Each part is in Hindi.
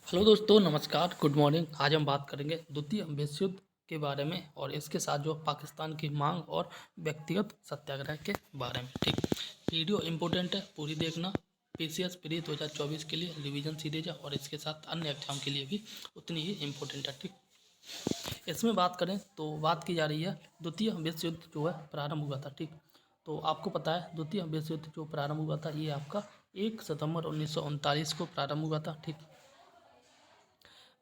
हेलो दोस्तों, नमस्कार, गुड मॉर्निंग। आज हम बात करेंगे द्वितीय विश्व युद्ध के बारे में और इसके साथ जो पाकिस्तान की मांग और व्यक्तिगत सत्याग्रह के बारे में। ठीक, वीडियो इम्पोर्टेंट है, पूरी देखना। पीसीएस प्री 2024 के लिए रिवीजन सीरीज है और इसके साथ अन्य एग्जाम के लिए भी उतनी ही इम्पोर्टेंट है। ठीक, इसमें बात करें तो बात की जा रही है द्वितीय विश्व युद्ध जो है प्रारंभ हुआ था। ठीक, तो आपको पता है द्वितीय विश्व युद्ध जो प्रारंभ हुआ था ये आपका 1 सितंबर 1939 को प्रारंभ हुआ था। ठीक,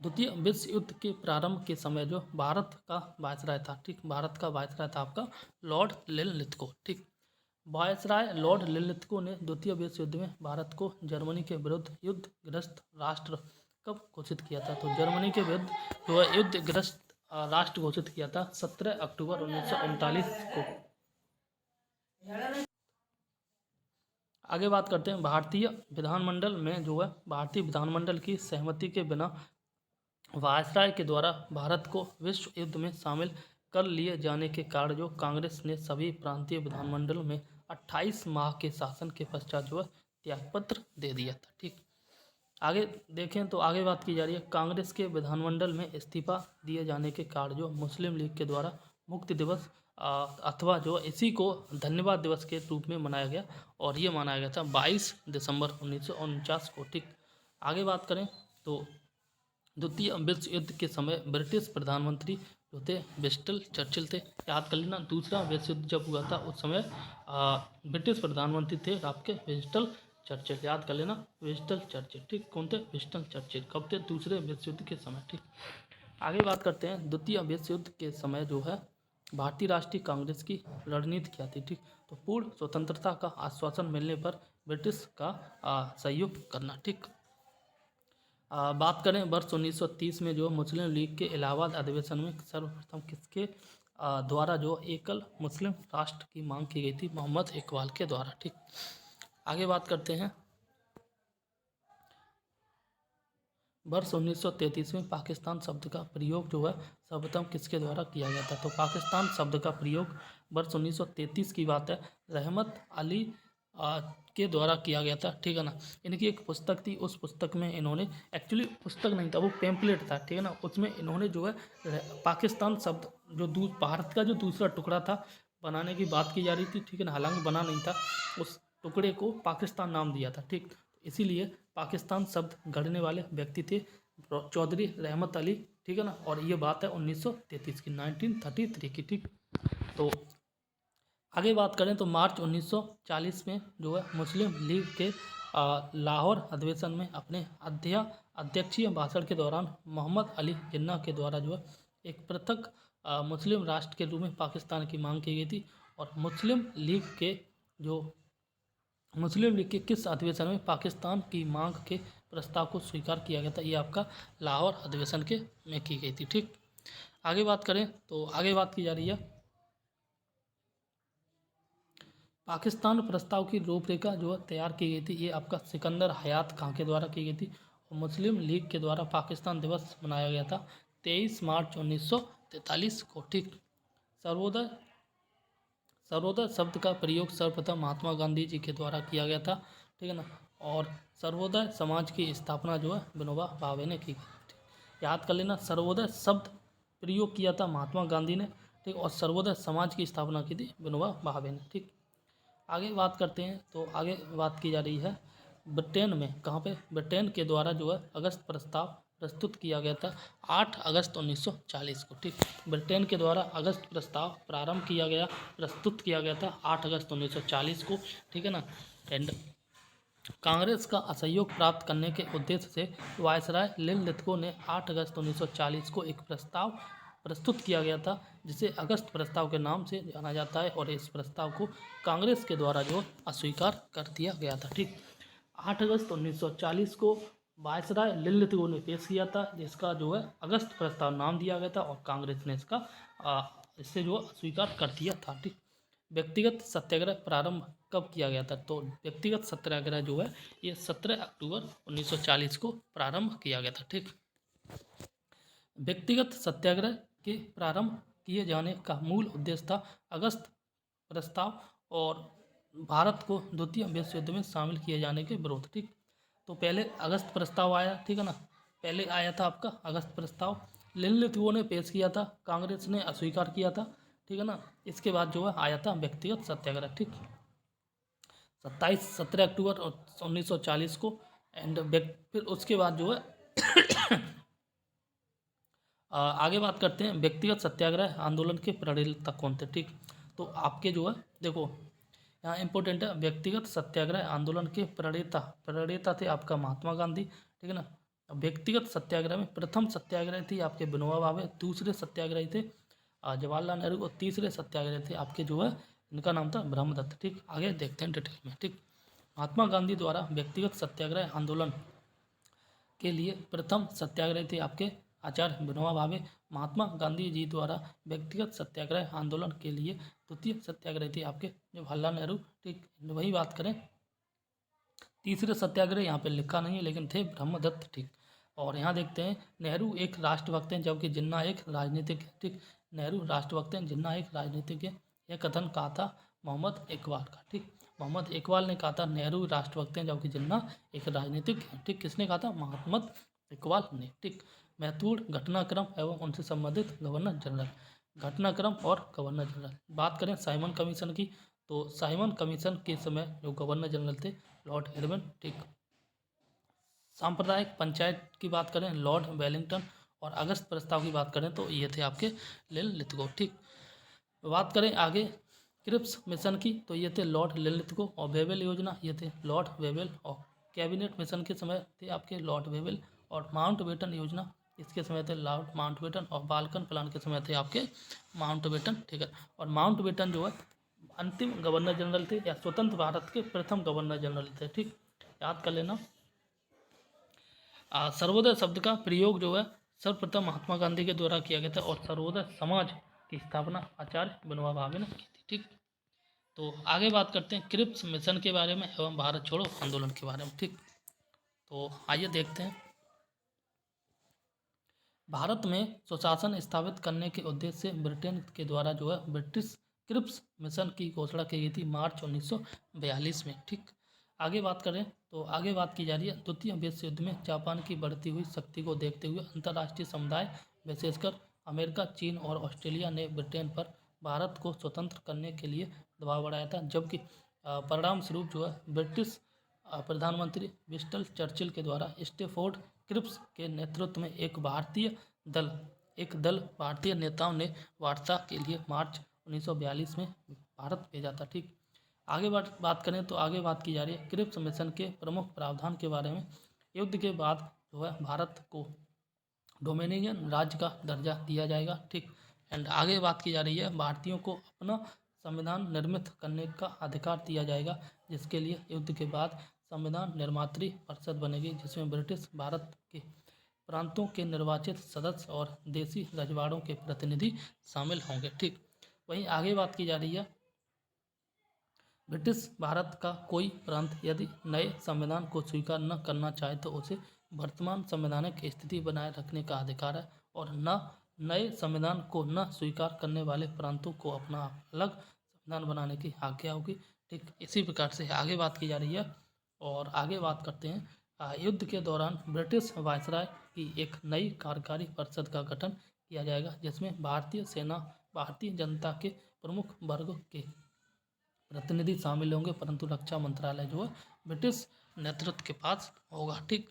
द्वितीय विश्व युद्ध के प्रारंभ के समय जो भारत का वायसराय था, ठीक, भारत का वायसराय था आपका लॉर्ड लिनलिथगो। ठीक, वायसराय लॉर्ड लिनलिथगो ने द्वितीय विश्व युद्ध में भारत को जर्मनी के विरुद्ध युद्धग्रस्त राष्ट्र कब घोषित किया था? तो जर्मनी के विरुद्ध जो है युद्धग्रस्त राष्ट्र घोषित किया था 17 अक्टूबर 1939 को। आगे बात करते हैं भारतीय विधानमंडल में जो है भारतीय विधानमंडल की सहमति के बिना वायसराय के द्वारा भारत को विश्व युद्ध में शामिल कर लिए जाने के कारण जो कांग्रेस ने सभी प्रांतीय विधानमंडल में 28 माह के शासन के पश्चात जो है त्यागपत्र दे दिया था। ठीक, आगे देखें तो आगे बात की जा रही है कांग्रेस के विधानमंडल में इस्तीफा दिए जाने के कारण जो मुस्लिम लीग के द्वारा मुक्ति दिवस अथवा जो इसी को धन्यवाद दिवस के रूप में मनाया गया और ये मनाया गया था 22 दिसंबर 1949 को। ठीक, आगे बात करें तो द्वितीय विश्व युद्ध के समय ब्रिटिश प्रधानमंत्री जो थे विंस्टन चर्चिल थे। याद कर लेना, दूसरा विश्व युद्ध जब हुआ था उस समय ब्रिटिश प्रधानमंत्री थे आपके विंस्टन चर्चिल। याद कर लेना, विंस्टन चर्चिल। ठीक, कौन थे? Winston Churchill. कब थे? दूसरे विश्व युद्ध के समय। ठीक, आगे बात करते हैं द्वितीय विश्व युद्ध के समय जो है भारतीय राष्ट्रीय कांग्रेस की रणनीति क्या थी? ठीक, तो पूर्ण स्वतंत्रता का आश्वासन मिलने पर ब्रिटिश का सहयोग करना। ठीक, बात करें वर्ष 1930 में जो मुस्लिम लीग के इलाहाबाद अधिवेशन में सर्वप्रथम किसके द्वारा जो एकल मुस्लिम राष्ट्र की मांग की गई थी? मोहम्मद इकबाल के द्वारा। ठीक, आगे बात करते हैं वर्ष 1933 में पाकिस्तान शब्द का प्रयोग जो है सर्वप्रथम किसके द्वारा किया गया था? तो पाकिस्तान शब्द का प्रयोग वर्ष 1933 की बात है, रहमत अली के द्वारा किया गया था। ठीक है ना, इनकी एक पुस्तक थी, उस पुस्तक में इन्होंने, एक्चुअली पुस्तक नहीं था वो पेम्पलेट था, ठीक है ना, उसमें इन्होंने जो है पाकिस्तान शब्द जो भारत का जो दूसरा टुकड़ा था बनाने की बात की जा रही थी, ठीक है ना, हालांकि बना नहीं था, उस टुकड़े को पाकिस्तान नाम दिया था। ठीक, इसीलिए पाकिस्तान शब्द गढ़ने वाले व्यक्ति थे चौधरी रहमत अली। ठीक है ना, और ये बात है 1933 की, 1933 की। ठीक, तो आगे बात करें तो मार्च 1940 में जो है मुस्लिम लीग के लाहौर अधिवेशन में अपने अध्यक्षीय भाषण के दौरान मोहम्मद अली जिन्ना के द्वारा जो है एक पृथक मुस्लिम राष्ट्र के रूप में पाकिस्तान की मांग की गई थी। और मुस्लिम लीग के किस अधिवेशन में पाकिस्तान की मांग के प्रस्ताव को स्वीकार किया गया था? ये आपका लाहौर अधिवेशन के में की गई थी। ठीक, आगे बात करें तो आगे बात की जा रही है पाकिस्तान प्रस्ताव की रूपरेखा जो है तैयार की गई थी, ये आपका सिकंदर हयात खां के द्वारा की गई थी। और मुस्लिम लीग के द्वारा पाकिस्तान दिवस मनाया गया था 23 मार्च 1943 को। ठीक, सर्वोदय सर्वोदय शब्द का प्रयोग सर्वप्रथम महात्मा गांधी जी के द्वारा किया गया था। ठीक है ना, और सर्वोदय समाज की स्थापना जो है विनोबा भावे ने की थी। याद कर लेना, सर्वोदय शब्द प्रयोग किया था महात्मा गांधी ने। ठीक, और सर्वोदय समाज की स्थापना की थी विनोबा भावे ने। ठीक, आगे बात करते हैं तो आगे बात की जा रही है ब्रिटेन में, कहाँ पे? ब्रिटेन के द्वारा जो है अगस्त प्रस्ताव प्रस्तुत किया गया था 8 अगस्त 1940 को। ठीक, ब्रिटेन के द्वारा अगस्त प्रस्ताव प्रस्तुत किया गया था 8 अगस्त 1940 को। ठीक है ना, एंड कांग्रेस का असहयोग प्राप्त करने के उद्देश्य से वायसराय लिनलिथगो ने 8 अगस्त 1940 को एक प्रस्ताव प्रस्तुत किया गया था जिसे अगस्त प्रस्ताव के नाम से जाना जाता है और इस प्रस्ताव को कांग्रेस के द्वारा जो अस्वीकार कर दिया गया था। ठीक, 8 अगस्त 1940 को वायसराय लिनलिथगो ने पेश किया था जिसका जो है अगस्त प्रस्ताव नाम दिया गया था और कांग्रेस ने इससे जो अस्वीकार कर दिया था। ठीक, व्यक्तिगत सत्याग्रह प्रारंभ कब किया गया था? तो व्यक्तिगत सत्याग्रह जो है ये 17 अक्टूबर 1940 को प्रारंभ किया गया था। ठीक, व्यक्तिगत सत्याग्रह के प्रारंभ किए जाने का मूल उद्देश्य था अगस्त प्रस्ताव और भारत को द्वितीय विश्व युद्ध में शामिल किए जाने के विरोध। ठीक, तो पहले अगस्त प्रस्ताव आया, ठीक है ना, पहले आया था आपका अगस्त प्रस्ताव, निम्नलिखितों ने पेश किया था, कांग्रेस ने अस्वीकार किया था, ठीक है ना। इसके बाद जो है आया था व्यक्तिगत सत्याग्रह, ठीक, 17 अक्टूबर 1940 को। एंड फिर उसके बाद जो है आगे बात करते हैं व्यक्तिगत सत्याग्रह आंदोलन के प्रणेता कौन थे, ठीक। तो आपके जो है देखो यहाँ इंपॉर्टेंट है, व्यक्तिगत सत्याग्रह आंदोलन के प्रणेता थे आपका महात्मा गांधी, ठीक है ना। व्यक्तिगत सत्याग्रह में प्रथम सत्याग्रह थी आपके विनोबा भावे, दूसरे सत्याग्रही थे जवाहरलाल नेहरू, और तीसरे सत्याग्रह थे आपके जो है इनका नाम था ब्रह्मदत्त, ठीक। आगे देखते हैं डिटेल में, ठीक। महात्मा गांधी द्वारा व्यक्तिगत सत्याग्रह आंदोलन के लिए प्रथम सत्याग्रही थे आपके आचार्य विनोबा भावे। महात्मा गांधी जी द्वारा व्यक्तिगत सत्याग्रह आंदोलन के लिए द्वितीय सत्याग्रही थे आपके जवाहरलाल नेहरू, ठीक। वही बात करें तीसरे सत्याग्रह यहाँ पे लिखा नहीं है लेकिन थे ब्रह्मदत्त, ठीक। और यहाँ देखते हैं नेहरू एक राष्ट्रभक्त हैं जबकि जिन्ना एक राजनीतिक है, ठीक। नेहरू राष्ट्रभक्त हैं, जिन्ना एक राजनीतिक है, यह कथन कहा था मोहम्मद इकबाल का, ठीक। मोहम्मद इकबाल ने कहा था नेहरू राष्ट्रभक्त हैं जबकि जिन्ना एक राजनीतिक है, ठीक। किसने कहा था? मोहम्मद इकबाल ने, ठीक। महत्वपूर्ण घटनाक्रम एवं उनसे संबंधित गवर्नर जनरल, घटनाक्रम और गवर्नर जनरल। बात करें साइमन कमीशन की, तो साइमन कमीशन के समय जो गवर्नर जनरल थे लॉर्ड इरविन, ठीक। सांप्रदायिक पंचायत की बात करें लॉर्ड वेलिंगटन, और अगस्त प्रस्ताव की बात करें तो ये थे आपके लिनलिथगो, ठीक। बात करें आगे क्रिप्स मिशन की, तो ये थे लॉर्ड लिनलिथगो, और वेवेल योजना ये थे लॉर्ड वेवेल, और कैबिनेट मिशन के समय थे आपके लॉर्ड वेवेल, और माउंटबेटन योजना इसके समय थे लॉर्ड माउंटबेटन, और बाल्कन प्लान के समय थे आपके माउंटबेटन, ठीक है। और माउंटबेटन जो है अंतिम गवर्नर जनरल थे या स्वतंत्र भारत के प्रथम गवर्नर जनरल थे, ठीक। याद कर लेना। सर्वोदय शब्द का प्रयोग जो है सर्वप्रथम महात्मा गांधी के द्वारा किया गया था, और सर्वोदय समाज की स्थापना आचार्य विनोबा भावे ने की थी, ठीक। तो आगे बात करते हैं क्रिप्स मिशन के बारे में एवं भारत छोड़ो आंदोलन के बारे में, ठीक। तो आइए देखते हैं। भारत में सुशासन स्थापित करने के उद्देश्य से ब्रिटेन के द्वारा जो है ब्रिटिश क्रिप्स मिशन की घोषणा की गई थी मार्च 1942 में, ठीक। आगे बात करें तो आगे बात की जा रही है द्वितीय विश्व युद्ध में जापान की बढ़ती हुई शक्ति को देखते हुए अंतर्राष्ट्रीय समुदाय विशेषकर अमेरिका, चीन और ऑस्ट्रेलिया ने ब्रिटेन पर भारत को स्वतंत्र करने के लिए दबाव बढ़ाया था, जबकि परिणाम स्वरूप जो है ब्रिटिश प्रधानमंत्री विंस्टन चर्चिल के द्वारा स्टेफोर्ड क्रिप्स के नेतृत्व में एक दल भारतीय नेताओं ने वार्ता के लिए मार्च 1942 में भारत भेजा था, ठीक। आगे बात करें तो आगे बात की जा रही है क्रिप्स मिशन के प्रमुख प्रावधान के बारे में। युद्ध के बाद जो है भारत को डोमिनियन राज्य का दर्जा दिया जाएगा, ठीक। एंड आगे बात की जा रही है भारतीयों को अपना संविधान निर्मित करने का अधिकार दिया जाएगा, जिसके लिए युद्ध के बाद संविधान निर्मात्री परिषद बनेगी, जिसमें ब्रिटिश भारत के प्रांतों के निर्वाचित सदस्य और देसी रजवाड़ों के प्रतिनिधि शामिल होंगे, ठीक। वहीं आगे बात की जा रही है ब्रिटिश भारत का कोई प्रांत यदि नए संविधान को स्वीकार न करना चाहे तो उसे वर्तमान संवैधानिक स्थिति बनाए रखने का अधिकार है, और न नए संविधान को न स्वीकार करने वाले प्रांतों को अपना अलग संविधान बनाने की आज्ञा होगी, ठीक। इसी प्रकार से आगे बात की जा रही है। और आगे बात करते हैं युद्ध के दौरान ब्रिटिश वायसराय की एक नई कार्यकारी परिषद का गठन किया जाएगा, जिसमें भारतीय सेना, भारतीय जनता के प्रमुख वर्गों के प्रतिनिधि शामिल होंगे, परंतु रक्षा मंत्रालय जो है ब्रिटिश नेतृत्व के पास होगा, ठीक।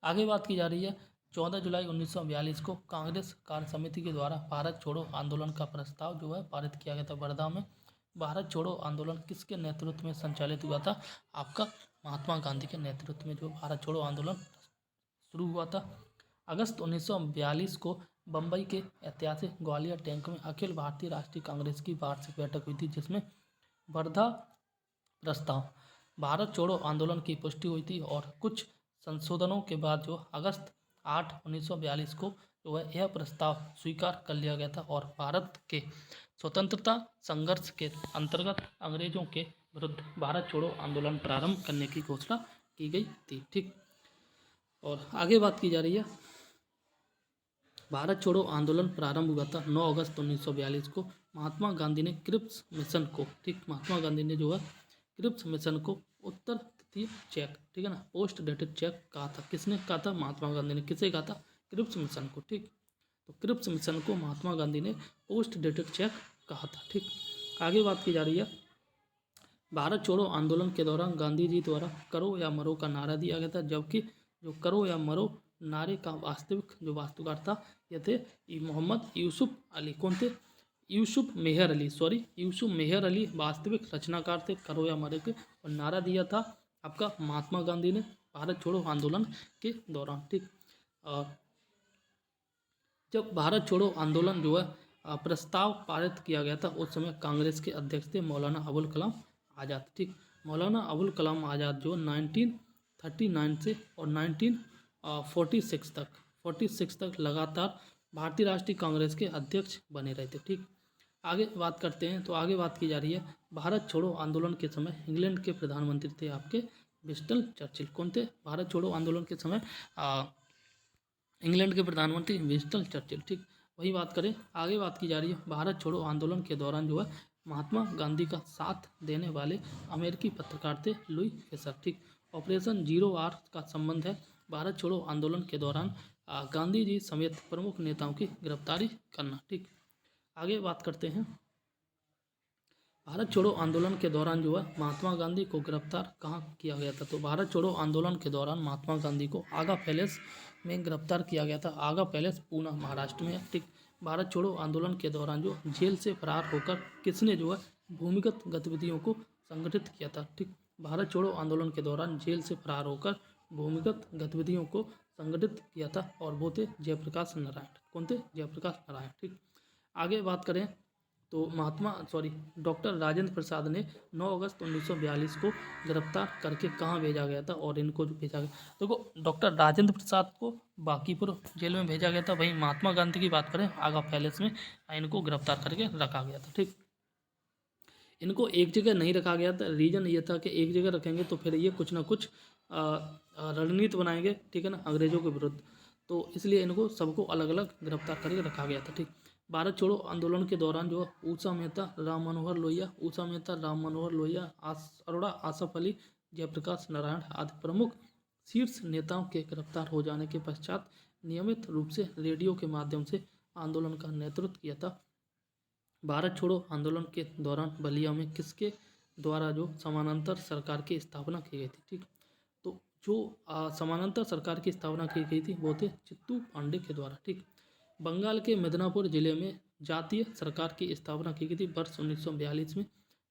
आगे बात की जा रही है 14 जुलाई 1942 को कांग्रेस कार्य समिति के द्वारा भारत छोड़ो आंदोलन का प्रस्ताव जो है पारित किया गया था वर्धा में। भारत छोड़ो आंदोलन किसके नेतृत्व में संचालित हुआ था? आपका महात्मा गांधी के नेतृत्व में जो भारत छोड़ो आंदोलन शुरू हुआ था। अगस्त 1942 को बम्बई के ऐतिहासिक ग्वालियर टैंक में अखिल भारतीय राष्ट्रीय कांग्रेस की वार्षिक बैठक हुई थी, जिसमें वर्धा प्रस्ताव भारत छोड़ो आंदोलन की पुष्टि हुई थी, और कुछ संशोधनों के बाद जो अगस्त 8, 1942 को जो है यह प्रस्ताव स्वीकार कर लिया गया था, और भारत के स्वतंत्रता संघर्ष के अंतर्गत अंग्रेजों के विरुद्ध भारत छोड़ो आंदोलन प्रारंभ करने की घोषणा की गई थी, ठीक। और आगे बात की जा रही है भारत छोड़ो आंदोलन प्रारंभ हुआ था 9 अगस्त 1942 को। महात्मा गांधी ने क्रिप्स मिशन को, ठीक, महात्मा गांधी ने जो है क्रिप्स मिशन को उत्तर थी चेक, ठीक है ना, पोस्ट डेटेड चेक कहा था। किसने कहा था? महात्मा गांधी ने। किसे कहा था? क्रिप्स मिशन को, ठीक। तो क्रिप्स मिशन को महात्मा गांधी ने पोस्ट डेटेड चेक कहा था, ठीक। आगे बात की जा रही है, भारत छोड़ो आंदोलन के दौरान गांधी जी द्वारा करो या मरो का नारा दिया गया था, जबकि जो करो या मरो नारे का वास्तविक जो वास्तुकार था ये थे मोहम्मद यूसुफ अली। कौन थे? यूसुफ मेहर अली, सॉरी यूसुफ मेहर अली वास्तविक रचनाकार थे करो या मरो के, और नारा दिया था आपका महात्मा गांधी ने भारत छोड़ो आंदोलन के दौरान, ठीक। और जब भारत छोड़ो आंदोलन जो है प्रस्ताव पारित किया गया था, उस समय कांग्रेस के अध्यक्ष थे मौलाना अबुल कलाम आज़ाद, ठीक। मौलाना अबुल कलाम आज़ाद जो 1939 से और 1946 तक लगातार भारतीय राष्ट्रीय कांग्रेस के अध्यक्ष बने रहे थे, ठीक। आगे बात करते हैं, तो आगे बात की जा रही है, भारत छोड़ो आंदोलन के समय इंग्लैंड के प्रधानमंत्री थे आपके विंस्टन चर्चिल। कौन थे? भारत छोड़ो आंदोलन के समय इंग्लैंड के प्रधानमंत्री विंस्टन चर्चिल, ठीक। वही बात करें, आगे बात की जा रही है, भारत छोड़ो आंदोलन के दौरान जो है महात्मा गांधी का साथ देने वाले अमेरिकी पत्रकार थे लुई फिशर, ठीक। ऑपरेशन जीरो आर का संबंध है भारत छोड़ो आंदोलन के दौरान गांधी जी समेत प्रमुख नेताओं की गिरफ्तारी करना, ठीक। आगे बात करते हैं, भारत छोड़ो आंदोलन के दौरान जो है महात्मा गांधी को गिरफ्तार कहाँ किया गया था? तो भारत छोड़ो आंदोलन के दौरान महात्मा गांधी को आगा पैलेस में गिरफ्तार किया गया था। आगा पैलेस पूना महाराष्ट्र में है, ठीक। भारत छोड़ो आंदोलन के दौरान जो जेल से फरार होकर किसने जो है भूमिगत गतिविधियों को संगठित किया था, ठीक। भारत छोड़ो आंदोलन के दौरान जेल से फरार होकर भूमिगत गतिविधियों को संगठित किया था, और वो थे जयप्रकाश नारायण। कौन थे? जयप्रकाश नारायण, ठीक। आगे बात करें तो डॉक्टर राजेंद्र प्रसाद ने 9 अगस्त 1942 को गिरफ्तार करके कहाँ भेजा गया था, और इनको जो भेजा गया, देखो डॉक्टर राजेंद्र प्रसाद को बांकीपुर जेल में भेजा गया था। वहीं महात्मा गांधी की बात करें आगा पैलेस में इनको गिरफ्तार करके रखा गया था, ठीक। इनको एक जगह नहीं रखा गया था, रीजन ये था कि एक जगह रखेंगे तो फिर ये कुछ ना कुछ रणनीति बनाएंगे, ठीक है ना, अंग्रेजों के विरुद्ध, तो इसलिए इनको सबको अलग अलग गिरफ्तार करके रखा गया था, ठीक। भारत छोड़ो आंदोलन के दौरान जो ऊषा मेहता, राम मनोहर लोहिया, अरोड़ा आसफ अली, जयप्रकाश नारायण आदि प्रमुख शीर्ष नेताओं के गिरफ्तार हो जाने के पश्चात नियमित रूप से रेडियो के माध्यम से आंदोलन का नेतृत्व किया था। भारत छोड़ो आंदोलन के दौरान बलिया में किसके द्वारा जो समानांतर सरकार की स्थापना की गई थी, ठीक। तो जो समानांतर सरकार की स्थापना की गई थी वो थे चित्तू पांडे के द्वारा, ठीक। बंगाल के मिदनापुर जिले में जातीय सरकार की स्थापना की गई थी वर्ष 1942 में।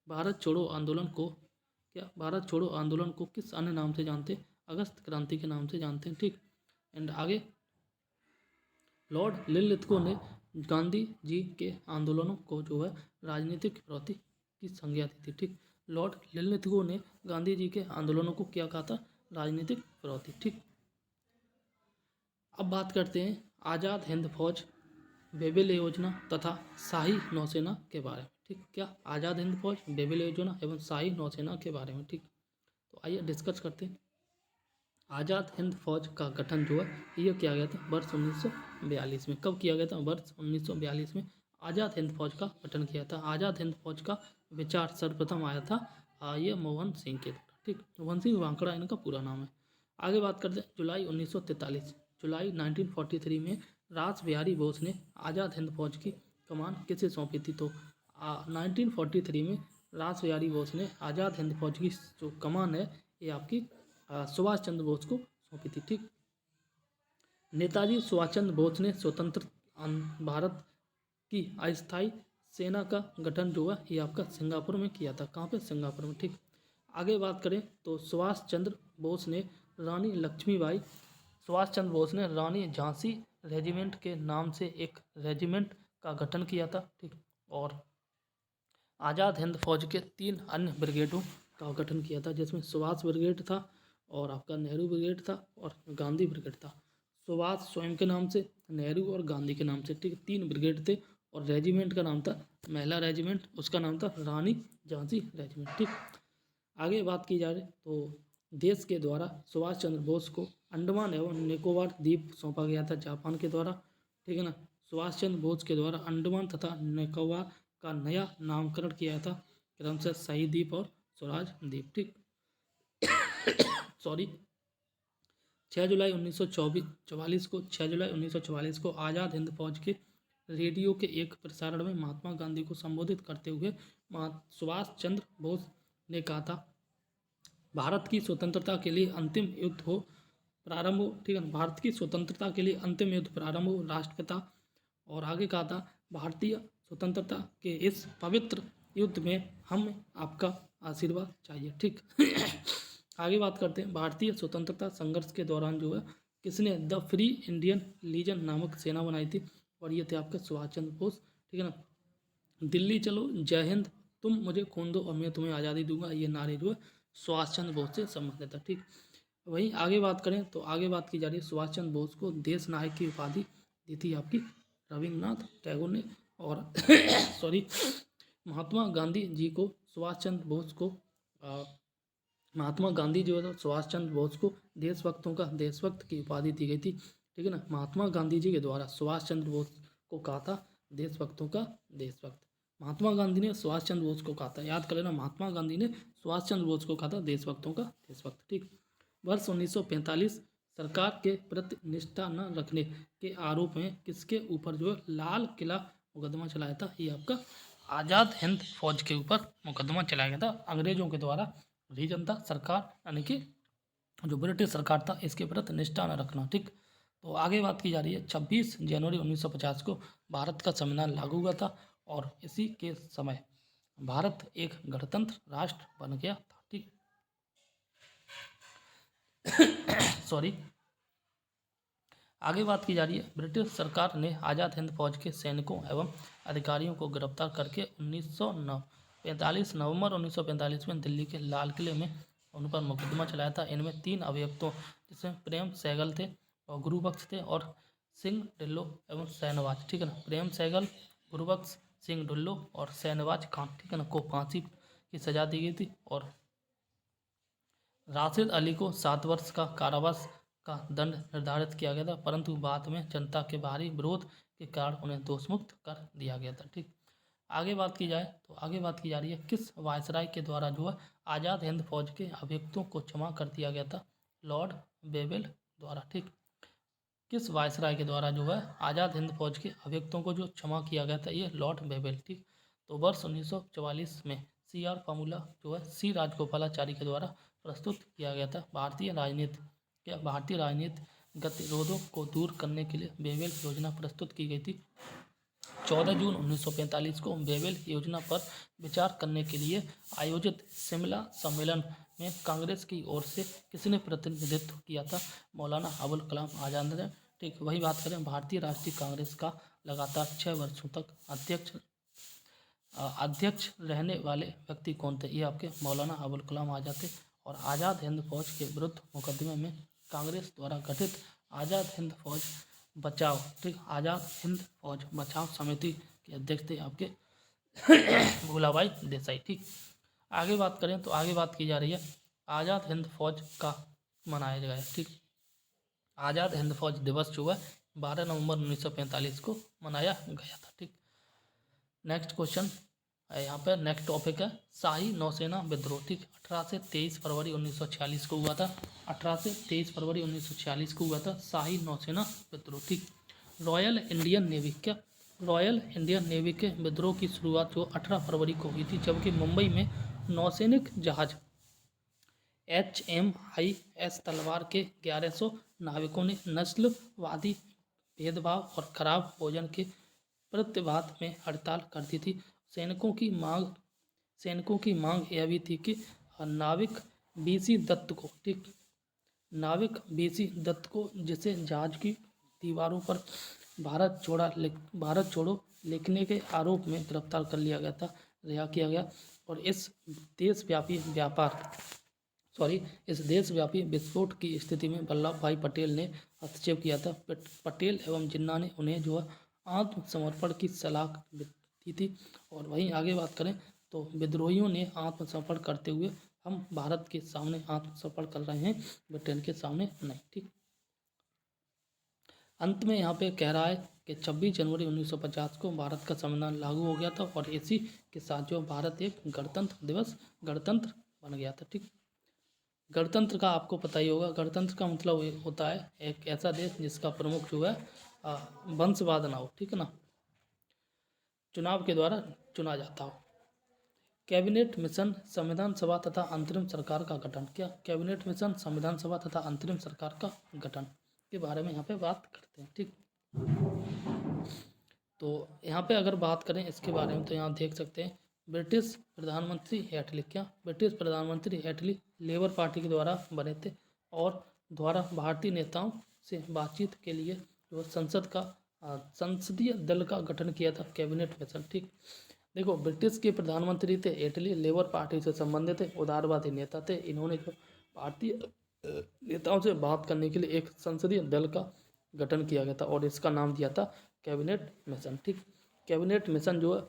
भारत छोड़ो आंदोलन को किस अन्य नाम से जानते हैं? अगस्त क्रांति के नाम से जानते हैं, ठीक। एंड आगे, लॉर्ड लिनलिथगो ने गांधी जी के आंदोलनों को जो है राजनीतिक विरोधी की संज्ञा दी थी, ठीक। लॉर्ड लिनलिथगो ने गांधी जी के आंदोलनों को क्या कहा था? राजनीतिक विरोधी, ठीक। अब बात करते हैं आज़ाद हिंद फौज, बेबिल योजना तथा शाही नौसेना के बारे में, ठीक। क्या? आज़ाद हिंद फौज, बेबिल योजना एवं शाही नौसेना के बारे में, ठीक। तो आइए डिस्कस करते हैं। आज़ाद हिंद फौज का गठन जो है ये किया गया था वर्ष 1942 में। कब किया गया था? वर्ष 1942 में आज़ाद हिंद फौज का गठन किया था। आज़ाद हिंद फौज का विचार सर्वप्रथम आया था ये मोहन सिंह के द्वारा, ठीक। मोहन सिंह वांकड़ा इनका पूरा नाम है। आगे बात करते हैं जुलाई 1943 में रास बिहारी बोस ने आज़ाद हिंद फौज की कमान किसे सौंपी थी? तो 1943 में रास बिहारी बोस ने आज़ाद हिंद फौज की जो कमान है ये आपकी सुभाष चंद्र बोस को सौंपी थी, ठीक। नेताजी सुभाष चंद्र बोस ने स्वतंत्र भारत की अस्थायी सेना का गठन जो है ये आपका सिंगापुर में किया था। कहाँ पे? सिंगापुर में, ठीक। आगे बात करें तो सुभाष चंद्र बोस ने रानी झांसी रेजिमेंट के नाम से एक रेजिमेंट का गठन किया था, ठीक। और आज़ाद हिंद फौज के 3 अन्य ब्रिगेडों का गठन किया था, जिसमें सुभाष ब्रिगेड था और आपका नेहरू ब्रिगेड था और गांधी ब्रिगेड था। सुभाष स्वयं के नाम से, नेहरू और गांधी के नाम से, ठीक। 3 ब्रिगेड थे और रेजिमेंट का नाम था महिला रेजिमेंट, उसका नाम था रानी झांसी रेजिमेंट, ठीक। आगे बात की जाए तो देश के द्वारा सुभाष चंद्र बोस को अंडमान एवं निकोबार द्वीप सौंपा गया था जापान के द्वारा, ठीक है ना। सुभाष चंद्र बोस के द्वारा अंडमान तथा निकोबार का नया नामकरण किया था क्रमशः शहीद द्वीप और स्वराज द्वीप, ठीक। सॉरी 6 जुलाई 1944 को आज़ाद हिंद फौज के रेडियो के एक प्रसारण में महात्मा गांधी को संबोधित करते हुए सुभाष चंद्र बोस ने कहा था, भारत की स्वतंत्रता के लिए अंतिम युद्ध हो प्रारंभ हो, ठीक है, भारत की स्वतंत्रता के लिए अंतिम युद्ध प्रारंभ हो, राष्ट्रपिता। और आगे कहा था, भारतीय स्वतंत्रता के इस पवित्र युद्ध में हम आपका आशीर्वाद चाहिए, ठीक। आगे बात करते हैं, भारतीय स्वतंत्रता संघर्ष के दौरान जो है किसने द फ्री इंडियन लीजन नामक सेना बनाई थी, और ये थे आपके सुभाष चंद्र बोस, ठीक है ना। दिल्ली चलो, जय हिंद, तुम मुझे खून दो और मैं तुम्हें आज़ादी दूंगा, ये नारे जो है सुभाष चंद्र बोस से संबंधित है, ठीक। वहीं आगे बात करें तो आगे बात की जा रही है, सुभाष चंद्र बोस को देश नायक की उपाधि दी थी आपकी रविन्द्रनाथ टैगोर ने। और सॉरी महात्मा गांधी जी को सुभाष चंद्र बोस को महात्मा गांधी जो है सुभाष चंद्र बोस को देशभक्तों का देशभक्त की उपाधि दी गई थी, ठीक है ना। महात्मा गांधी जी के द्वारा सुभाष चंद्र बोस को कहा था देशभक्तों का देशभक्त। महात्मा गांधी ने सुभाष चंद्र बोस को कहा था, याद कर लेना, महात्मा गांधी ने सुभाष चंद्र बोस को कहा था देशभक्तों का देशभक्त, ठीक। वर्ष 1945 सरकार के प्रति निष्ठा न रखने के आरोप में किसके ऊपर जो है लाल किला मुकदमा चलाया था, ये आपका आज़ाद हिंद फौज के ऊपर मुकदमा चलाया गया था अंग्रेजों के द्वारा। जनता सरकार यानी कि जो ब्रिटिश सरकार था इसके प्रति निष्ठा न रखना, ठीक। तो आगे बात की जा रही है, 26 जनवरी 1950 को भारत का संविधान लागू हुआ था और इसी के समय भारत एक गणतंत्र राष्ट्र बन गया था, ठीक। सॉरी आगे बात की जा रही है, ब्रिटिश सरकार ने आज़ाद हिंद फौज के सैनिकों एवं अधिकारियों को गिरफ्तार करके 1945 नवंबर 1945 में दिल्ली के लाल किले में उन पर मुकदमा चलाया था। इनमें 3 अभियुक्तों जिसमें प्रेम सहगल थे और गुरुबख्श थे और सिंह ढिल्लो एवं शहनवाज, ठीक है ना। प्रेम सहगल, गुरुबख्श, सिंह ढिल्लो और शहनवाज खान, ठीक है ना, को फांसी की सजा दी गई थी और राशिद अली को 7 वर्ष का कारावास का दंड निर्धारित किया गया था, परंतु बाद में जनता के भारी विरोध के कारण उन्हें दोषमुक्त कर दिया गया था, ठीक। आगे बात की जाए तो आगे बात की जा रही है, किस वायसराय के द्वारा जो है आज़ाद हिंद फौज के अभियुक्तों को क्षमा कर दिया गया था, लॉर्ड बेवेल द्वारा, ठीक। किस वायसराय के द्वारा जो है आज़ाद हिंद फौज के अभियुक्तों को जो क्षमा किया गया था, ये लॉर्ड बेवेल, ठीक। तो वर्ष 1944 में CR फॉर्मूला जो है C राजगोपालाचारी के द्वारा प्रस्तुत किया गया था। भारतीय राजनीति गतिरोधों को दूर करने के लिए बेवेल योजना प्रस्तुत की गई थी। 14 जून 1945 को बेवेल योजना पर विचार करने के लिए आयोजित शिमला सम्मेलन में कांग्रेस की ओर से किसने प्रतिनिधित्व किया था, मौलाना अबुल कलाम आज़ाद ने, ठीक। वही बात करें, भारतीय राष्ट्रीय कांग्रेस का लगातार 6 वर्षों तक अध्यक्ष रहने वाले व्यक्ति कौन थे, ये आपके मौलाना अबुल कलाम आज़ाद थे। और आज़ाद हिंद फौज के विरुद्ध मुकदमे में कांग्रेस द्वारा गठित आज़ाद हिंद फौज बचाव, ठीक, आज़ाद हिंद फौज बचाव समिति के अध्यक्ष थे आपके भूलाभाई देसाई, ठीक। आगे बात करें तो आगे बात की जा रही है, आज़ाद हिंद फौज का मनाया गया, ठीक। आज़ाद हिंद फौज दिवस जो है 12 नवंबर 1945 को मनाया गया था, ठीक। नेक्स्ट क्वेश्चन यहाँ पर नेक्स्ट टॉपिक है शाही नौसेना विद्रोह, ठीक। 18 से 23 फरवरी 1946 को हुआ था, 18 से 23 फरवरी 1946 को हुआ था शाही नौसेना विद्रोह, ठीक। रॉयल इंडियन नेवी के विद्रोह की शुरुआत जो 18 फरवरी को हुई थी, जबकि मुंबई में नौसैनिक जहाज HMIS तलवार के 1100 नाविकों ने नस्लवादी भेदभाव और खराब भोजन के प्रतिवाद में हड़ताल कर दी थी। सैनिकों की मांग यह भी थी कि नाविक BC दत्त को, ठीक, नाविक BC दत्त को, जिसे जहाज की दीवारों पर भारत छोड़ो लिखने के आरोप में गिरफ्तार कर लिया गया था, रिहा किया गया। और इस देशव्यापी विस्फोट की स्थिति में वल्लभ भाई पटेल ने हस्तक्षेप किया था। पटेल एवं जिन्ना ने उन्हें जो है आत्मसमर्पण की सलाह दी थी। और वहीं आगे बात करें तो विद्रोहियों ने आत्मसमर्पण करते हुए हम भारत के सामने आत्मसमर्पण कर रहे हैं, ब्रिटेन के सामने नहीं, ठीक। अंत में यहाँ पे कह रहा है कि 26 जनवरी 1950 को भारत का संविधान लागू हो गया था और इसी के साथ जो भारत एक गणतंत्र बन गया था, ठीक। गणतंत्र का आपको पता ही होगा, गणतंत्र का मतलब ये होता है एक ऐसा देश जिसका प्रमुख जो है वंशवाद ना हो, ठीक है ना, चुनाव के द्वारा चुना जाता हो। कैबिनेट मिशन संविधान सभा तथा अंतरिम सरकार का गठन। क्या कैबिनेट मिशन संविधान सभा तथा अंतरिम सरकार का गठन के बारे में यहाँ पे बात करते हैं, ठीक। तो यहाँ पे अगर बात करें इसके बारे में तो यहाँ देख सकते हैं ब्रिटिश प्रधानमंत्री हेटली, क्या ब्रिटिश प्रधानमंत्री हेटली लेबर पार्टी के द्वारा बने थे और द्वारा भारतीय नेताओं से बातचीत के लिए जो संसद का संसदीय दल का गठन किया था, कैबिनेट मिशन, ठीक। देखो ब्रिटिश के प्रधानमंत्री थे हेटली, लेबर पार्टी से संबंधित थे, उदारवादी नेता थे। इन्होंने जो भारतीय नेताओं से बात करने के लिए एक संसदीय दल का गठन किया गया था और इसका नाम दिया था कैबिनेट मिशन, ठीक। कैबिनेट मिशन जो है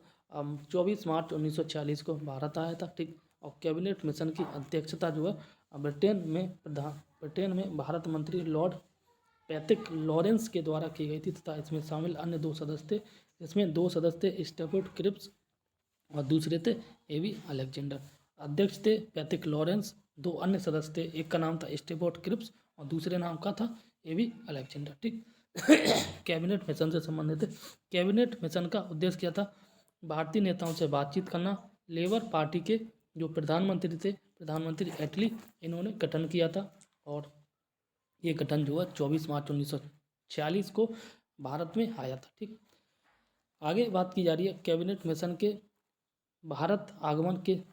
24 मार्च 1946 को भारत आया था, ठीक। और कैबिनेट मिशन की अध्यक्षता जो है ब्रिटेन में भारत मंत्री लॉर्ड पैट्रिक लॉरेंस के द्वारा की गई थी तथा इसमें शामिल अन्य 2 सदस्य थे, जिसमें 2 सदस्य थे स्टेफोर्ड क्रिप्स और दूसरे थे एवी अलेक्जेंडर। अध्यक्ष थे पैट्रिक लॉरेंस, 2 अन्य सदस्य थे, एक का नाम था स्टेफोर्ड क्रिप्स और दूसरे नाम का था एवी अलेक्जेंडर, ठीक। कैबिनेट मिशन से संबंधित है। कैबिनेट मिशन का उद्देश्य क्या था? भारतीय नेताओं से बातचीत करना। लेबर पार्टी के जो प्रधानमंत्री थे, प्रधानमंत्री एटली, इन्होंने गठन किया था और ये गठन जो है 24 मार्च 1946 को भारत में आया था, ठीक। आगे बात की जा रही है कैबिनेट मिशन के भारत आगमन के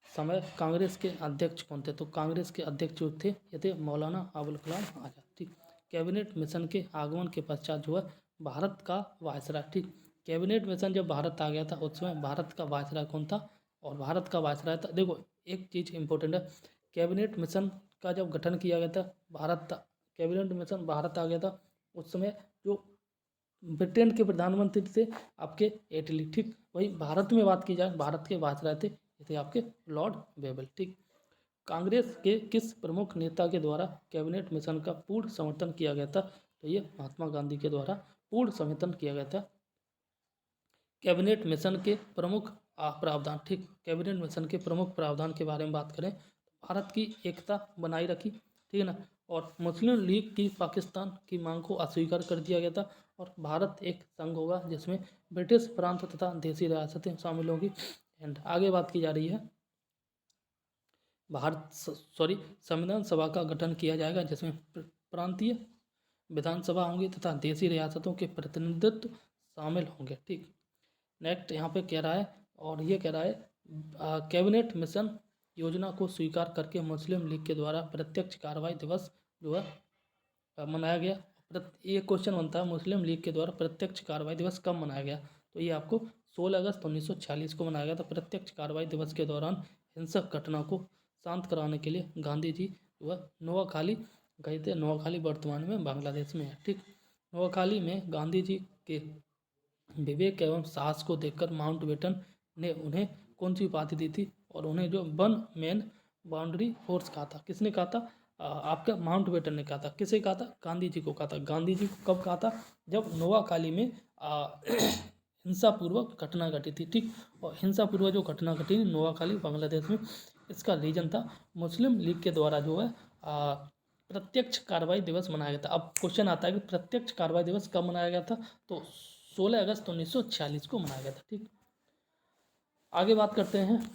समय कांग्रेस के अध्यक्ष कौन थे? तो कांग्रेस के अध्यक्ष जो थे ये थे मौलाना अबुल कलाम आजाद, ठीक। कैबिनेट मिशन के आगमन के पश्चात जो है भारत का वायसराय, ठीक। कैबिनेट मिशन जब भारत आ गया था उस समय भारत का वायसराय कौन था? और भारत का वायसराय था, देखो एक चीज़ इंपॉर्टेंट है, कैबिनेट मिशन का जब गठन किया गया था कैबिनेट मिशन भारत आ गया था उस समय जो ब्रिटेन के प्रधानमंत्री थे आपके एटली, ठीक। वही भारत में बात की जाए, भारत के वायसराय थे ये थे आपके लॉर्ड वेबल, ठीक। कांग्रेस के किस प्रमुख नेता के द्वारा कैबिनेट मिशन का पूर्ण समर्थन किया गया था? तो ये महात्मा गांधी के द्वारा पूर्ण समर्थन किया गया था। कैबिनेट मिशन के प्रमुख प्रावधान, ठीक। कैबिनेट मिशन के प्रमुख प्रावधान के बारे में बात करें, भारत की एकता बनाई रखी, ठीक है ना, और मुस्लिम लीग की पाकिस्तान की मांग को अस्वीकार कर दिया गया था और भारत एक संघ होगा जिसमें ब्रिटिश प्रांत तथा देशी रियासतें शामिल होंगी। एंड आगे बात की जा रही है संविधान सभा का गठन किया जाएगा जिसमें प्रांतीय विधानसभा होंगी तथा देशी रियासतों के प्रतिनिधित्व शामिल होंगे, ठीक। नेक्स्ट यहाँ पे कह रहा है और ये कह रहा है कैबिनेट मिशन योजना को स्वीकार करके मुस्लिम लीग के द्वारा प्रत्यक्ष कार्रवाई दिवस जो है मनाया गया। ये क्वेश्चन बनता है मुस्लिम लीग के द्वारा प्रत्यक्ष कार्रवाई दिवस कब मनाया गया? तो ये आपको 16 अगस्त 1946 को मनाया गया था। प्रत्यक्ष कार्रवाई दिवस के दौरान हिंसक घटना को शांत कराने के लिए गांधी जी जो है नोआखाली गए थे। नोआखाली वर्तमान में बांग्लादेश में है, ठीक। नोआखाली में गांधी जी के विवेक एवं साहस को देखकर माउंटबेटन ने उन्हें कौन सी उपाधि दी थी? और उन्हें जो वन मैन बाउंड्री फोर्स कहा था। किसने कहा था? आपका माउंटबेटन ने कहा था। किसे कहा था? गांधी जी को कहा था। गांधी जी को कब कहा था? जब नोआखाली में हिंसापूर्वक घटना घटी थी, ठीक। और हिंसापूर्वक जो घटना घटी नोआखाली बांग्लादेश में, इसका रीजन था मुस्लिम लीग के द्वारा जो है प्रत्यक्ष कार्रवाई दिवस मनाया गया था। अब क्वेश्चन आता है कि प्रत्यक्ष कार्रवाई दिवस कब मनाया गया था? तो 16 अगस्त 1946 को मनाया गया था, ठीक। आगे बात करते हैं,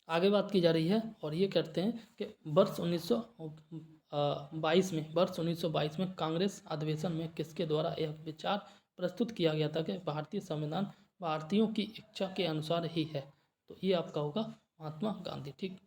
आगे बात की जा रही है और ये कहते हैं कि वर्ष 1922 में कांग्रेस अधिवेशन में किसके द्वारा यह विचार प्रस्तुत किया गया था कि भारतीय संविधान भारतीयों की इच्छा के अनुसार ही है? तो ये आपका होगा महात्मा गांधी, ठीक।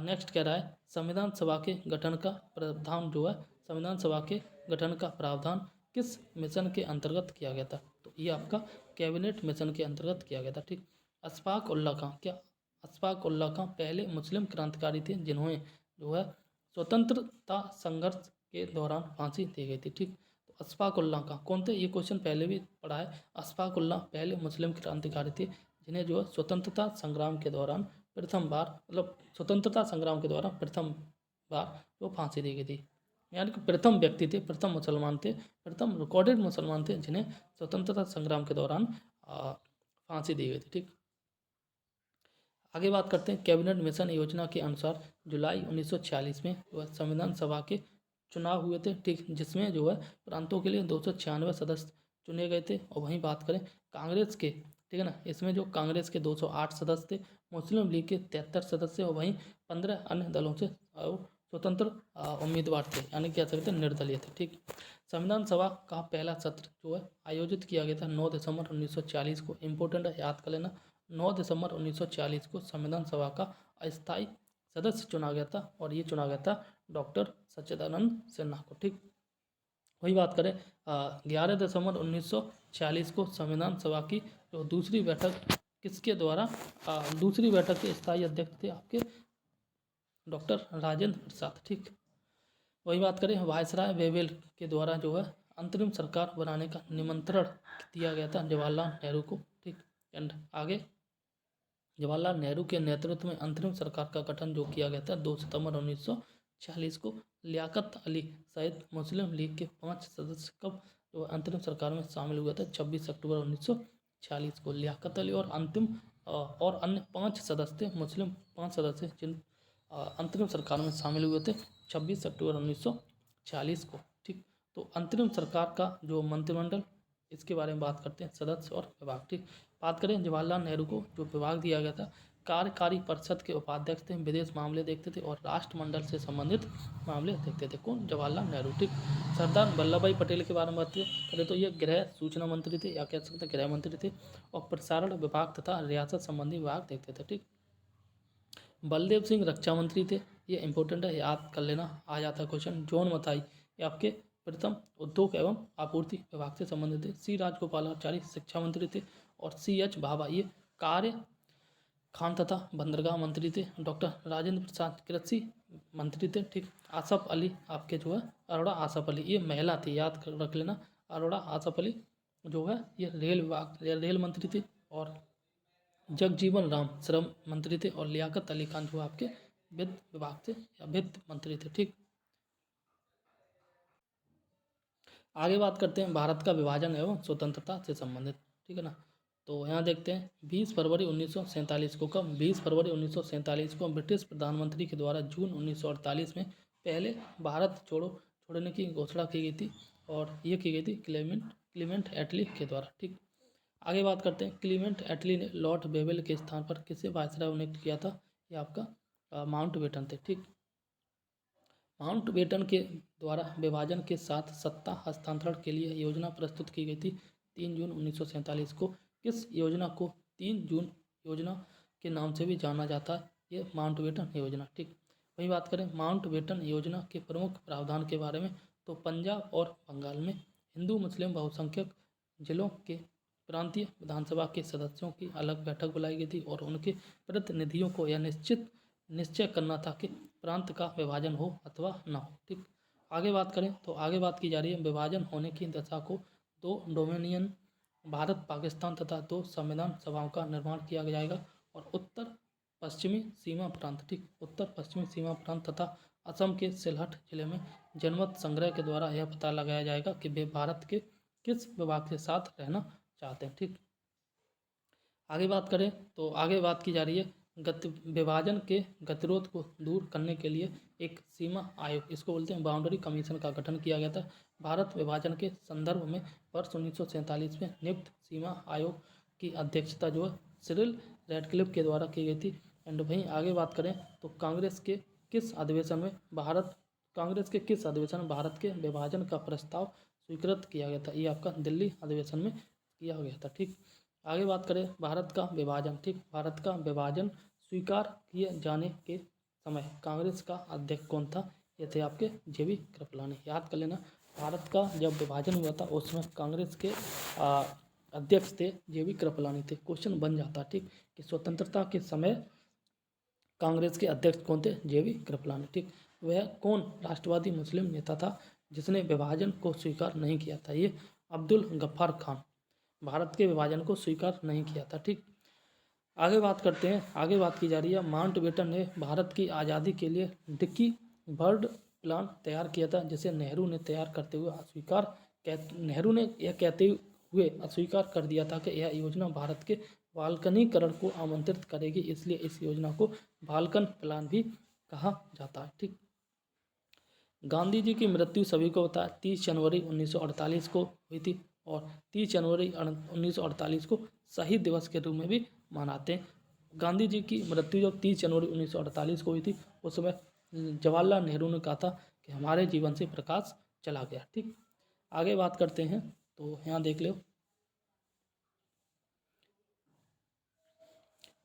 नेक्स्ट कह रहा है संविधान सभा के गठन का प्रावधान जो है, संविधान सभा के गठन का प्रावधान किस मिशन के अंतर्गत किया गया था? तो ये आपका कैबिनेट मिशन के अंतर्गत किया गया था, ठीक। अशफाक उल्लाह खां, क्या अशफाक उल्लाह खां पहले मुस्लिम क्रांतिकारी थे जिन्होंने जो है स्वतंत्रता संघर्ष के दौरान फांसी दी गई थी, ठीक। तो अशफाक उल्लाह खां कौन थे? ये क्वेश्चन पहले भी पढ़ा है। अशफाक उल्लाह पहले मुस्लिम क्रांतिकारी थे जिन्हें जो है स्वतंत्रता संग्राम के दौरान प्रथम बार मतलब स्वतंत्रता संग्राम के दौरान प्रथम बार जो फांसी दी गई थी, यानी कि प्रथम व्यक्ति थे, प्रथम मुसलमान थे, प्रथम रिकॉर्डेड मुसलमान थे जिन्हें स्वतंत्रता संग्राम के दौरान फांसी दी गई थी, ठीक। आगे बात करते हैं कैबिनेट मिशन योजना के अनुसार जुलाई 1946 में वह संविधान सभा के चुनाव हुए थे, ठीक, जिसमें जो है प्रांतों के लिए 296 सदस्य चुने गए थे। और वहीं बात करें कांग्रेस के, ठीक है ना, इसमें जो कांग्रेस के 208 सदस्य थे, मुस्लिम लीग के 73 सदस्य और वहीं 15 अन्य दलों से स्वतंत्र उम्मीदवार थे, यानी कह सकते हैं निर्दलीय थे, ठीक। संविधान सभा का पहला सत्र जो है आयोजित किया गया था 9 दिसंबर 1940 को। इम्पोर्टेंट है, याद कर लेना, 9 दिसंबर 1940 को संविधान सभा का अस्थायी सदस्य चुना गया था और ये चुना गया था डॉक्टर सच्चिदानंद सिन्हा को, ठीक। वही बात करें 11 दिसंबर 1946 को संविधान सभा की जो दूसरी बैठक किसके द्वारा, दूसरी बैठक के स्थायी अध्यक्ष थे आपके डॉक्टर राजेंद्र प्रसाद, ठीक। वही बात करें वायसराय वेवेल के द्वारा जो है अंतरिम सरकार बनाने का निमंत्रण दिया गया था जवाहरलाल नेहरू को, ठीक। एंड आगे जवाहरलाल नेहरू के नेतृत्व में अंतरिम सरकार का गठन जो किया गया था 2 सितंबर 1946 को। लियाकत अली सहित मुस्लिम लीग के 5 सदस्य कब जो अंतरिम सरकार में शामिल हुआ था 26 अक्टूबर 1946 को। लियाकत अली और और अन्य 5 सदस्य थे, मुस्लिम 5 सदस्य जिन अंतरिम सरकार में शामिल हुए थे 26 अक्टूबर 1946 को, ठीक। तो अंतरिम सरकार का जो मंत्रिमंडल, इसके बारे में बात करते हैं, सदस्य और विभाग, ठीक। बात करें जवाहरलाल नेहरू को जो विभाग दिया गया था, कार्यकारी परिषद के उपाध्यक्ष थे, विदेश मामले देखते थे और राष्ट्रमंडल से संबंधित मामले देखते थे। कौन? जवाहरलाल नेहरू, ठीक। सरदार वल्लभ भाई पटेल के बारे में बात करें तो ये गृह सूचना मंत्री थे, या कह सकते हैं गृह मंत्री थे, और प्रसारण विभाग तथा रियासत संबंधी विभाग देखते थे, ठीक। बलदेव सिंह रक्षा मंत्री थे, ये इंपॉर्टेंट है, याद कर लेना, आ जाता है क्वेश्चन। जॉन मथाई ये आपके प्रथम उद्योग एवं आपूर्ति विभाग से संबंधित थे। सी राजगोपालाचारी शिक्षा मंत्री थे और सी एच भाभा ये कार्य खान तथा बंदरगाह मंत्री थे। डॉक्टर राजेंद्र प्रसाद कृषि मंत्री थे, ठीक। आसफ अली आपके जो है अरोड़ा आसफ अली ये महिला थी, याद रख लेना, अरोड़ा आसफ अली जो है ये रेल मंत्री थे। और जगजीवन राम श्रम मंत्री थे और लियाकत अली खान जो आपके वित्त विभाग से या वित्त मंत्री थे, ठीक। आगे बात करते हैं भारत का विभाजन एवं स्वतंत्रता से संबंधित, ठीक है ना। तो यहाँ देखते हैं 20 फरवरी 1947 को, कब? 20 फरवरी 1947 को ब्रिटिश प्रधानमंत्री के द्वारा जून 1948 में पहले भारत छोड़ने की घोषणा की गई थी और ये की गई थी क्लीमेंट एटली के द्वारा, ठीक। आगे बात करते हैं क्लीमेंट एटली ने लॉर्ड वेवेल के स्थान पर किसे वायसराय नियुक्त किया था? ये आपका माउंटबेटन थे, ठीक। माउंटबेटन के द्वारा विभाजन के साथ सत्ता हस्तांतरण के लिए योजना प्रस्तुत की गई थी 3 जून 1947 को। किस योजना को 3 जून योजना के नाम से भी जाना जाता है? ये माउंटबेटन योजना, ठीक। वही बात करें माउंटबेटन योजना के प्रमुख प्रावधान के बारे में, तो पंजाब और बंगाल में हिंदू मुस्लिम बहुसंख्यक जिलों के प्रांतीय विधानसभा के सदस्यों की अलग बैठक बुलाई गई थी और उनके प्रतिनिधियों को यह निश्चय करना था कि प्रांत का विभाजन हो अथवा न हो, ठीक। आगे बात करें तो आगे बात की जा रही है विभाजन होने की दशा को 2 डोमिनियन भारत पाकिस्तान तथा 2 संविधान सभाओं का निर्माण किया जाएगा और उत्तर पश्चिमी सीमा प्रांत, ठीक, उत्तर पश्चिमी सीमा प्रांत तथा असम के सिलहट जिले में जनमत संग्रह के द्वारा यह पता लगाया जाएगा कि वे भारत के किस विभाग के साथ रहना चाहते हैं, ठीक। आगे बात करें तो आगे बात की जा रही है विभाजन के गतिरोध को दूर करने के लिए एक सीमा आयोग, इसको बोलते हैं बाउंड्री कमीशन का गठन किया गया था। भारत विभाजन के संदर्भ में वर्ष 1947 में नियुक्त सीमा आयोग की अध्यक्षता जो है सिरिल रैडक्लिफ के द्वारा की गई थी। एंड वहीं आगे बात करें तो कांग्रेस के किस अधिवेशन में भारत के विभाजन का प्रस्ताव स्वीकृत किया गया था? ये आपका दिल्ली अधिवेशन में किया गया था, ठीक। आगे बात करें भारत का विभाजन, ठीक, भारत का विभाजन स्वीकार किए जाने के समय कांग्रेस का अध्यक्ष कौन था? ये थे आपके जेबी कृपलानी, याद कर लेना। भारत का जब विभाजन हुआ था उसमें कांग्रेस के अध्यक्ष थे जेबी कृपलानी थे। क्वेश्चन बन जाता, ठीक, कि स्वतंत्रता के समय कांग्रेस के अध्यक्ष कौन थे? जेबी कृपलानी, ठीक। वह कौन राष्ट्रवादी मुस्लिम नेता था जिसने विभाजन को स्वीकार नहीं किया था? ये अब्दुल गफ्फार खान भारत के विभाजन को स्वीकार नहीं किया था, ठीक। आगे बात करते हैं, आगे बात की जा रही है माउंटबेटन ने भारत की आज़ादी के लिए डिक्की बर्ड प्लान तैयार किया था जिसे नेहरू ने तैयार करते हुए नेहरू ने यह कहते हुए अस्वीकार कर दिया था कि यह योजना भारत के बाल्कनीकरण को आमंत्रित करेगी, इसलिए इस योजना को बाल्कन प्लान भी कहा जाता है। ठीक। गांधी जी की मृत्यु सभी को पता है 30 जनवरी 1948 को हुई थी, और 30 जनवरी 1948 को शहीद दिवस के रूप में भी मनाते हैं। गांधी जी की मृत्यु जब 30 जनवरी 1948 को हुई थी, उस समय जवाहरलाल नेहरू ने कहा था कि हमारे जीवन से प्रकाश चला गया। ठीक। आगे बात करते हैं, तो यहाँ देख लो,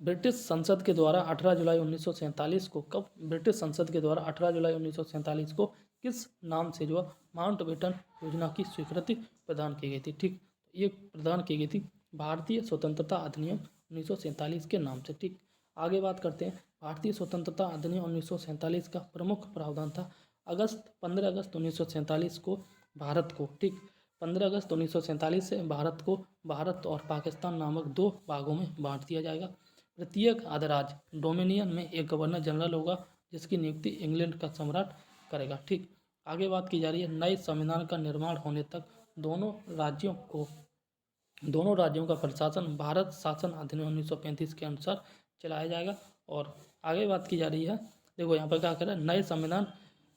ब्रिटिश संसद के द्वारा 18 जुलाई 1947 को, कब ब्रिटिश संसद के द्वारा 18 जुलाई 1947 को किस नाम से जो माउंटबेटन योजना की स्वीकृति प्रदान की गई थी? ठीक। ये प्रदान की गई थी भारतीय स्वतंत्रता अधिनियम 1947 के नाम से। ठीक। आगे बात करते हैं, भारतीय स्वतंत्रता अधिनियम 1947 का प्रमुख प्रावधान था 15 अगस्त 1947 को भारत को, ठीक, 15 अगस्त 1947 से भारत को भारत और पाकिस्तान नामक दो भागों में बांट दिया जाएगा। प्रत्येक अधिराज्य डोमिनियन में एक गवर्नर जनरल होगा, जिसकी नियुक्ति इंग्लैंड का सम्राट करेगा। ठीक। आगे बात की जा रही है, नए संविधान का निर्माण होने तक दोनों राज्यों का प्रशासन भारत शासन अधिनियम 1935 के अनुसार चलाया जाएगा। और आगे बात की जा रही है, देखो यहाँ पर क्या कह रहा है,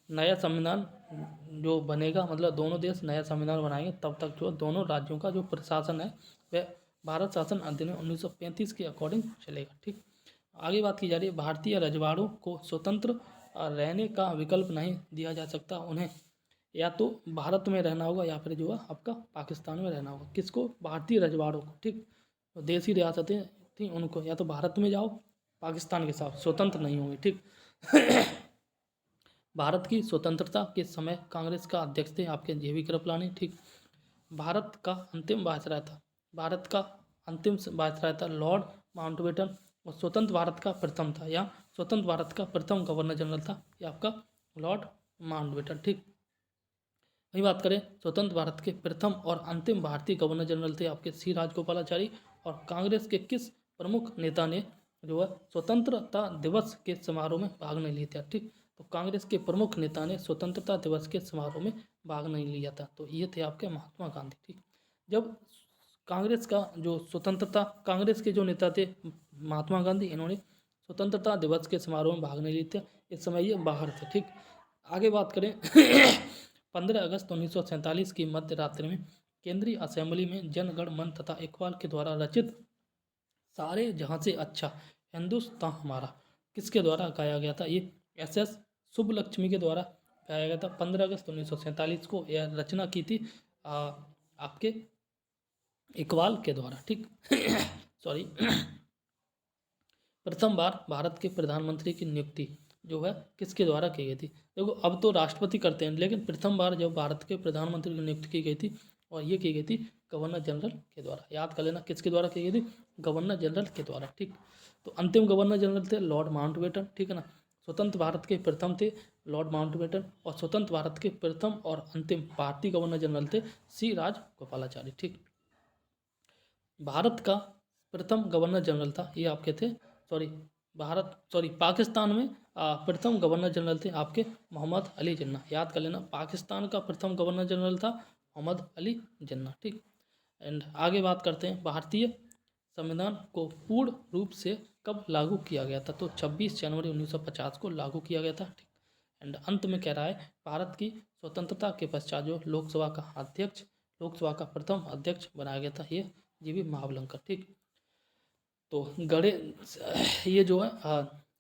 नया संविधान जो बनेगा, मतलब दोनों देश नया संविधान बनाएंगे, तब तक जो दोनों राज्यों का जो प्रशासन है वह भारत शासन अधिनियम 1935 के अकॉर्डिंग चलेगा। ठीक। आगे बात की जा रही है, भारतीय रजवाड़ों को स्वतंत्र रहने का विकल्प नहीं दिया जा सकता, उन्हें या तो भारत में रहना होगा या फिर जो है आपका पाकिस्तान में रहना होगा। किसको? भारतीय रजवाड़ों को। ठीक। तो देसी रियासतें थी, उनको या तो भारत में जाओ, पाकिस्तान के साथ स्वतंत्र नहीं होंगे। ठीक। भारत की स्वतंत्रता के समय कांग्रेस का अध्यक्ष थे आपके JV कृपलानी। ठीक। भारत का अंतिम वायसराय था लॉर्ड माउंटबेटन, और स्वतंत्र भारत का प्रथम था, या स्वतंत्र भारत का प्रथम गवर्नर जनरल था ये आपका लॉर्ड माउंटबेटन। ठीक। वही बात करें, स्वतंत्र भारत के प्रथम और अंतिम भारतीय गवर्नर जनरल थे आपके C राजगोपालाचारी। और कांग्रेस के किस प्रमुख नेता ने जो है स्वतंत्रता दिवस के समारोह में भाग नहीं लिया था? ठीक। तो कांग्रेस के प्रमुख नेता ने स्वतंत्रता दिवस के समारोह में भाग नहीं लिया था, तो ये थे आपके महात्मा गांधी। ठीक। जब कांग्रेस के जो नेता थे महात्मा गांधी, इन्होंने स्वतंत्रता दिवस के समारोह में भाग नहीं लिए थे, इस समय ये बाहर थे। ठीक। आगे बात करें 15 अगस्त 1947 की मध्य रात्रि में केंद्रीय असेंबली में जनगण मन तथा इकबाल के द्वारा रचित सारे जहां से अच्छा हिंदुस्तान हमारा किसके द्वारा गाया गया था? ये SS सुब्बलक्ष्मी के द्वारा गाया गया था। 15 अगस्त 1947 को यह रचना की थी आपके इकबाल के द्वारा। ठीक। सॉरी। प्रथम बार भारत के प्रधानमंत्री की नियुक्ति जो है किसके द्वारा की गई थी? देखो, अब तो राष्ट्रपति करते हैं, लेकिन प्रथम बार जब भारत के प्रधानमंत्री की नियुक्ति की गई थी, और ये की गई थी गवर्नर जनरल के द्वारा। याद कर लेना किसके द्वारा की गई थी? गवर्नर जनरल के द्वारा। ठीक। तो अंतिम गवर्नर जनरल थे लॉर्ड माउंटबेटन। ठीक है ना। स्वतंत्र भारत के प्रथम थे लॉर्ड माउंटबेटन, और स्वतंत्र भारत के प्रथम और अंतिम भारतीय गवर्नर जनरल थे C राजगोपालाचारी। ठीक। भारत का प्रथम गवर्नर जनरल था ये आपके थे पाकिस्तान में प्रथम गवर्नर जनरल थे आपके मोहम्मद अली जिन्ना। याद कर लेना, पाकिस्तान का प्रथम गवर्नर जनरल था मोहम्मद अली जिन्ना। ठीक। एंड आगे बात करते हैं, भारतीय संविधान को पूर्ण रूप से कब लागू किया गया था? तो 26 जनवरी 1950 को लागू किया गया था। ठीक। एंड अंत में कह रहा है, भारत की स्वतंत्रता के पश्चात जो लोकसभा का प्रथम अध्यक्ष बनाया गया था ये JB महावलंकर। ठीक। तो ये जो है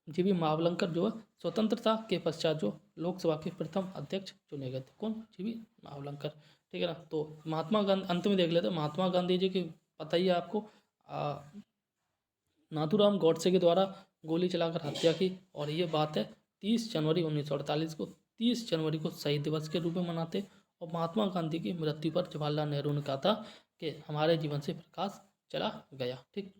JB महावलंकर जो है स्वतंत्रता के पश्चात जो लोकसभा के प्रथम अध्यक्ष चुने गए थे। कौन? JB महावलंकर। ठीक है ना। तो महात्मा गांधी अंत में देख लेते हैं, महात्मा गांधी जी की पता ही है आपको, नाथूराम गॉडसे के द्वारा गोली चलाकर हत्या की, और ये बात है 30 जनवरी 1948 को। 30 जनवरी को शहीद दिवस के रूप में मनाते। और महात्मा गांधी की मृत्यु पर जवाहरलाल नेहरू ने कहा था कि हमारे जीवन से प्रकाश चला गया। ठीक।